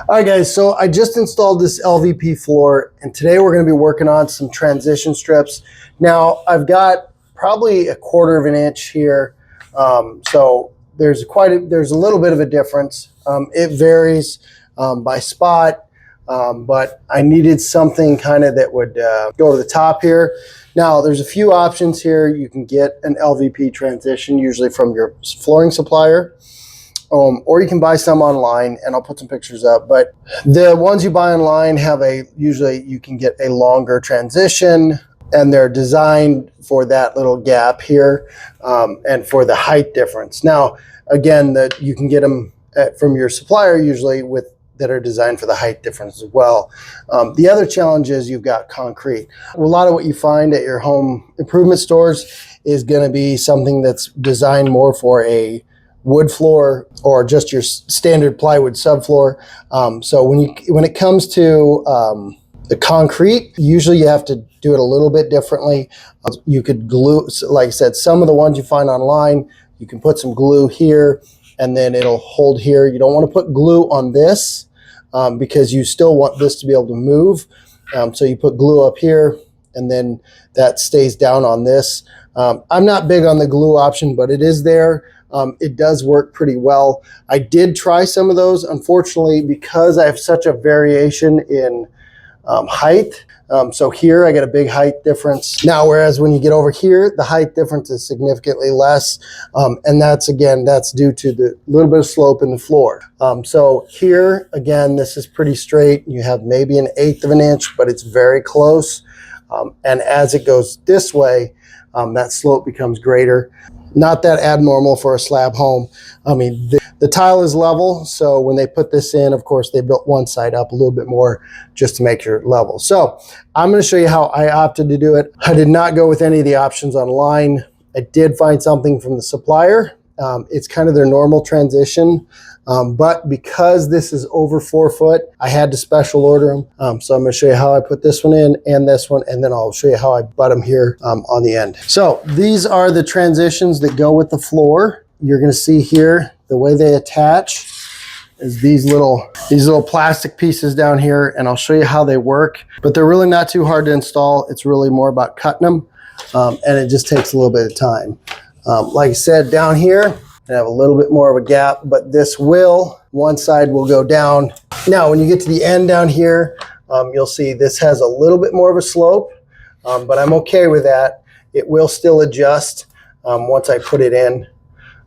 All right, guys, so I just installed this LVP floor, and today we're going to be working on some transition strips. Now, I've got probably 1/4 of an inch here, so there's a little bit of a difference. It varies by spot, but I needed something kind of that would go to the top here. Now, there's a few options here. You can get an LVP transition, usually from your flooring supplier. Or you can buy some online, and I'll put some pictures up. But the ones you buy online have usually you can get a longer transition, and they're designed for that little gap here and for the height difference. Now, again, you can get them from your supplier usually that are designed for the height difference as well. The other challenge is you've got concrete. A lot of what you find at your home improvement stores is going to be something that's designed more for a wood floor or just your standard plywood subfloor. So when it comes to the concrete, usually you have to do it a little bit differently. You could glue, like I said, some of the ones you find online, you can put some glue here and then it'll hold here. You don't want to put glue on this because you still want this to be able to move. So you put glue up here and then that stays down on this. I'm not big on the glue option, but it is there. It does work pretty well. I did try some of those. Unfortunately, because I have such a variation in height, so here I get a big height difference. Now, whereas when you get over here, the height difference is significantly less. And that's due to the little bit of slope in the floor. So here, again, this is pretty straight. You have maybe 1/8 of an inch, but it's very close. And as it goes this way, that slope becomes greater. Not that abnormal for a slab home. I mean, the tile is level, so when they put this in, of course, they built one side up a little bit more just to make sure it level. So I'm going to show you how I opted to do it. I did not go with any of the options online. I did find something from the supplier. It's kind of their normal transition, but because this is over 4 foot, I had to special order them. So I'm going to show you how I put this one in and this one, and then I'll show you how I butt them here on the end. So these are the transitions that go with the floor. You're going to see here the way they attach is these little plastic pieces down here, and I'll show you how they work. But they're really not too hard to install. It's really more about cutting them, and it just takes a little bit of time. Like I said, down here, I have a little bit more of a gap, but one side will go down. Now, when you get to the end down here, you'll see this has a little bit more of a slope, but I'm okay with that. It will still adjust once I put it in,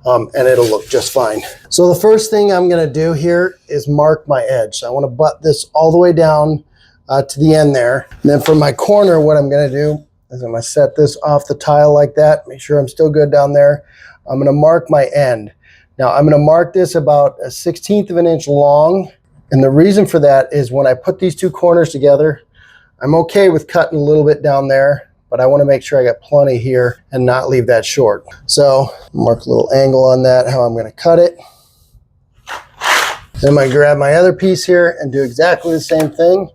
and it'll look just fine. So the first thing I'm gonna do here is mark my edge. So I wanna butt this all the way down to the end there. And then for my corner, what I'm gonna do is I'm gonna set this off the tile like that, make sure I'm still good down there. I'm gonna mark my end. Now I'm gonna mark this about 1/16 of an inch long. And the reason for that is when I put these two corners together, I'm okay with cutting a little bit down there, but I wanna make sure I got plenty here and not leave that short. So mark a little angle on that, how I'm gonna cut it. Then I'm gonna grab my other piece here and do exactly the same thing.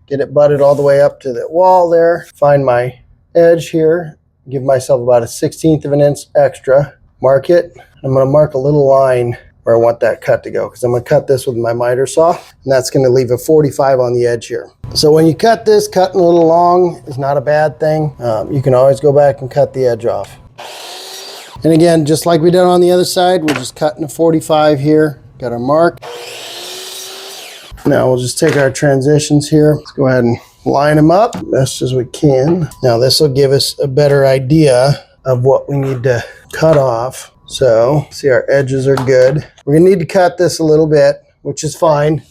Get it butted all the way up to the wall there. Find my edge here, give myself about 1/16 of an inch extra, mark it. I'm going to mark a little line where I want that cut to go, because I'm going to cut this with my miter saw, and that's going to leave a 45 on the edge here. So when you cut this, cutting a little long is not a bad thing. You can always go back and cut the edge off. And again, just like we did on the other side, we're just cutting a 45 here. Got our mark. Now we'll just take our transitions here. Let's go ahead and line them up best as we can. Now this will give us a better idea of what we need to cut off. So see, our edges are good. We're gonna need to cut this a little bit, which is fine.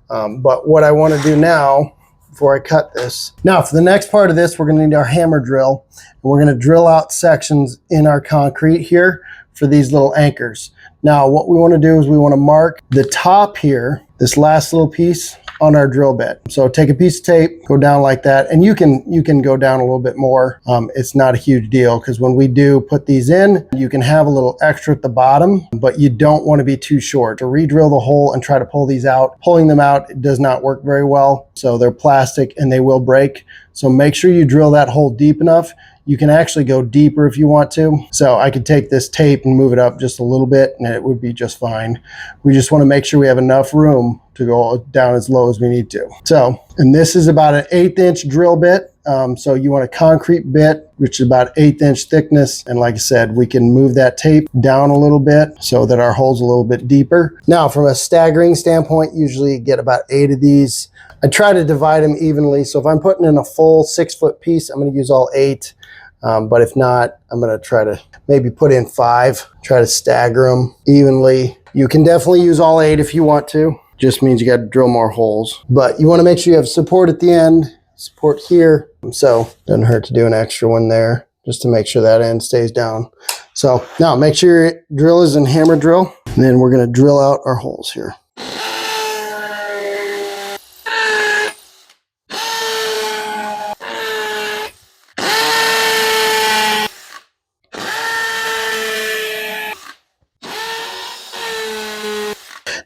But what I wanna do now, before I cut this, now for the next part of this, we're gonna need our hammer drill. And we're gonna drill out sections in our concrete here for these little anchors. Now what we wanna do is we wanna mark the top here, this last little piece, on our drill bit. So take a piece of tape, go down like that, and you can go down a little bit more. It's not a huge deal, because when we do put these in, you can have a little extra at the bottom, but you don't want to be too short. To re-drill the hole and try to pull these out, pulling them out, it does not work very well. So they're plastic and they will break. So make sure you drill that hole deep enough. You can actually go deeper if you want to. So I could take this tape and move it up just a little bit and it would be just fine. We just want to make sure we have enough room to go down as low as we need to. So, and this is about an 1/8 inch drill bit. So you want a concrete bit, which is about 1/8 inch thickness. And like I said, we can move that tape down a little bit so that our hole's a little bit deeper. Now, from a staggering standpoint, usually you get about 8 of these. I try to divide them evenly. So if I'm putting in a full 6-foot piece, I'm going to use all 8. But if not, I'm going to try to maybe put in 5, try to stagger them evenly. You can definitely use all 8 if you want to. Just means you got to drill more holes. But you want to make sure you have support at the end, support here. So it doesn't hurt to do an extra one there just to make sure that end stays down. So now make sure your drill is in hammer drill. And then we're going to drill out our holes here.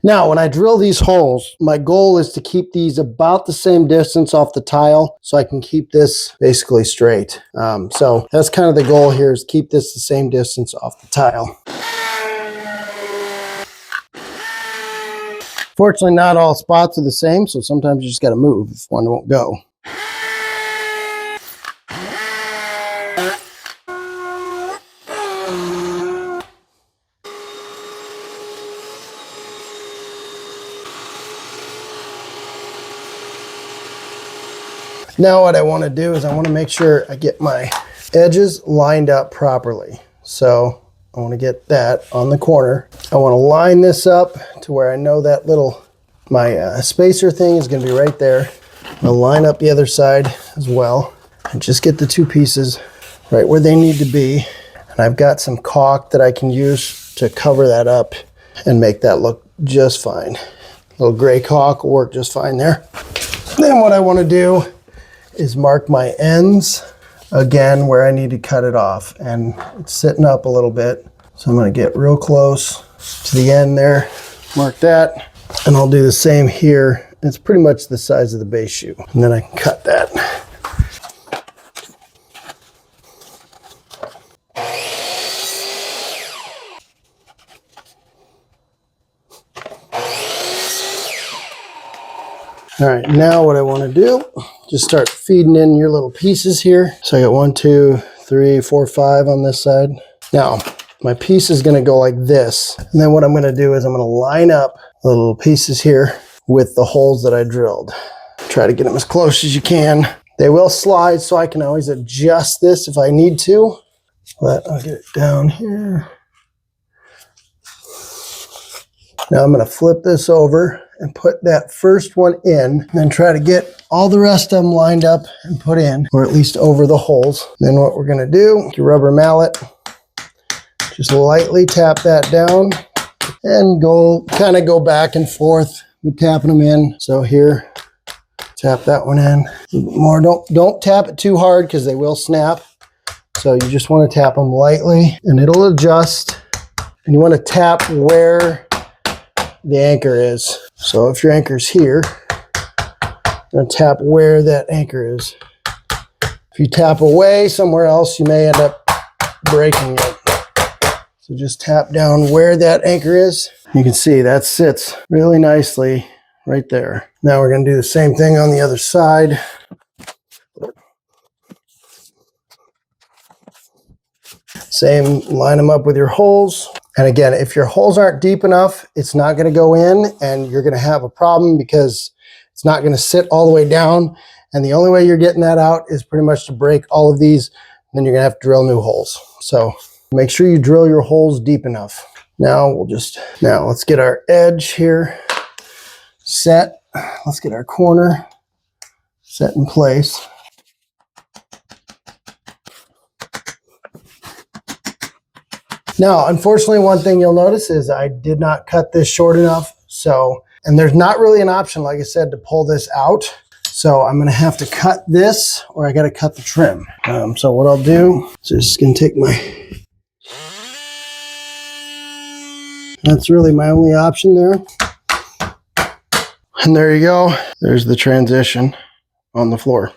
Now, when I drill these holes, my goal is to keep these about the same distance off the tile so I can keep this basically straight. So that's kind of the goal here, is keep this the same distance off the tile. Fortunately, not all spots are the same, so sometimes you just got to move if one won't go. Now what I want to do is I want to make sure I get my edges lined up properly. So I want to get that on the corner. I want to line this up to where I know that little, my spacer thing is going to be right there. I'll line up the other side as well and just get the 2 pieces right where they need to be. And I've got some caulk that I can use to cover that up and make that look just fine. A little gray caulk will work just fine there. Then what I want to do is mark my ends again where I need to cut it off, and it's sitting up a little bit. So I'm going to get real close to the end there, mark that, and I'll do the same here. It's pretty much the size of the base shoe, and then I can cut that. All right, now what I want to do, just start feeding in your little pieces here. So I got 1, 2, 3, 4, 5 on this side. Now, my piece is going to go like this. And then what I'm going to do is I'm going to line up the little pieces here with the holes that I drilled. Try to get them as close as you can. They will slide, so I can always adjust this if I need to. But I'll get it down here. Now I'm going to flip this over and put that first one in, and then try to get all the rest of them lined up and put in, or at least over the holes. Then what we're going to do, your rubber mallet, just lightly tap that down and kind of go back and forth with tapping them in. So here, tap that one in. A little bit more. Don't tap it too hard because they will snap. So you just want to tap them lightly and it'll adjust. And you want to tap where the anchor is. So if your anchor's here, you're going to tap where that anchor is. If you tap away somewhere else, you may end up breaking it. So just tap down where that anchor is. You can see that sits really nicely right there. Now we're going to do the same thing on the other side. Same, line them up with your holes. And again, if your holes aren't deep enough, it's not going to go in and you're going to have a problem because it's not going to sit all the way down. And the only way you're getting that out is pretty much to break all of these. Then you're going to have to drill new holes. So make sure you drill your holes deep enough. Now let's get our edge here set. Let's get our corner set in place. Now, unfortunately, one thing you'll notice is I did not cut this short enough. So, and there's not really an option, like I said, to pull this out. So I'm going to have to cut this or I got to cut the trim. So what I'll do is just going to take that's really my only option there. And there you go. There's the transition on the floor.